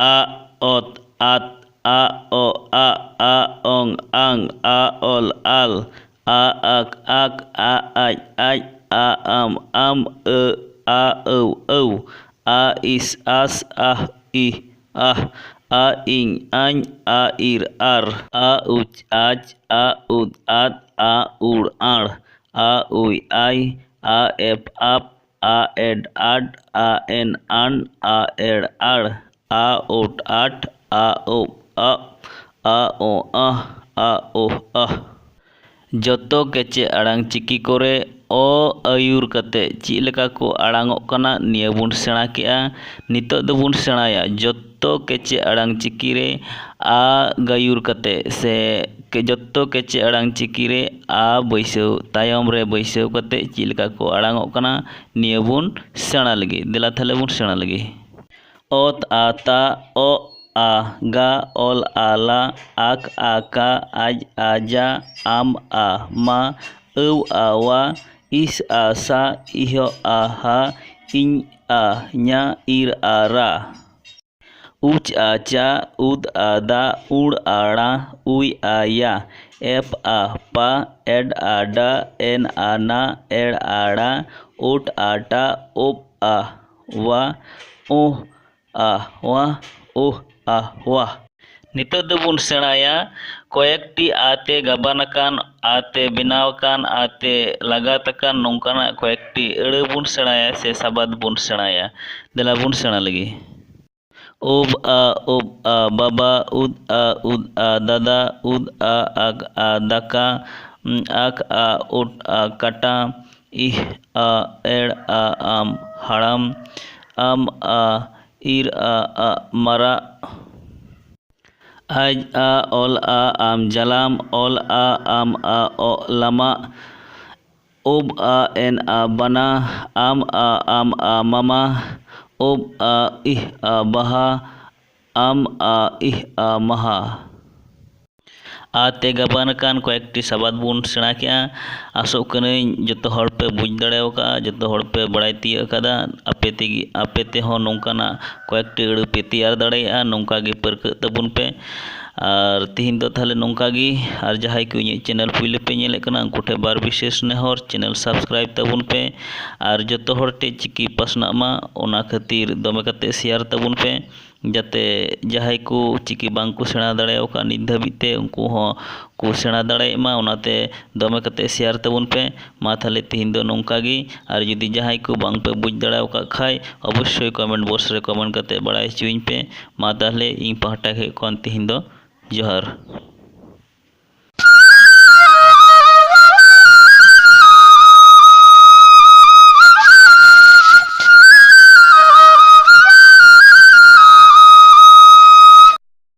a ot at a o a ong ang a ol al a ak a aj a am a âu a is as I ah a ing añ a ir ar a uch ach a ud at a ur ar a uy ai a ep ap a ed ad a en an a ed ar a ot at a o a o a joto kece aड़ांग चिकी करे ओ आयुर कते चेद लेका को आड़ांगोग कना निया बुन सेणा केआ। नितो दो बुन सेणाया जोतो केचे आड़ांग चिकी रे आ गायुर कते से जोतो केचे आड़ांग चिकी रे आ बैसव तायम रे बैसव कते चेद लेका को आड़ांगोग कना निया बुन सेणा लगी। देला थाले बुन सेणा लगी। ओत आता ओ आ गा ओल आला आक आका आज आजा आम आ मा औ आवा इस आसा इहो आहा इन आ nya ir ara uch acha ud ada ur ara uy aya ep a pa ed ada en ana ed ada ot ata op a wa oh a wa oh a wa। नितो दोबुन सेणाया कयेकटी आते गाबानाकान आते बेनावकान आते लगाताकान नोंकाना कयेकटी अड़े बुन सेणाया से साबाद बुन सेणाया। देला बुन सेणा लगी। ओब आ बाबा उद आ दादा उद आ आग आ दाका आक आ उट आ काटा इह आ एड़ आ आम हाड़ाम आम आ ir a mara aj a ol a am jalam ol a am a o lama ob a en a bana am a mama ob a ih a baha am a ih a maha। आते गाबानकान कयेकटी साबाद बुन सेणा केआ। आसोग कनाई जतो हड़ पे बुझ दाड़ेव का जतो हड़ पे बड़ाई तिया कदा आपे ते हो नोंकाना कयेकटी अड़ पे तैयार दाड़ेया नोंका गे परक तबुन पे और तिहिन दो थाले नोंका गे और जहाई को इᱧ चैनल पुइले पे नेले कना उनको ठे बार विशेष नेहर चैनल सब्सक्राइब तबुन पे और जतो हड़ टे चिकी पासना मा ओना खातिर दमे कते शेयर तबुन पे जाते जहाई को चिकी बांग को सेणा दाड़ेव का नित धाबिते उनको हो को सेणा दाड़े मा ओनाते दमे कते शेयर तबुन पे। मा थाले तिहिन दो नोंका गे और जुदी जहाई को बांग पे बुझ दाड़ेव का खाय अवश्य कमेंट बॉक्स रे कमेंट कते बड़ाई हचुइñ पे। मा ताहले इन पहटा के कोन तिहिन दो जोहार।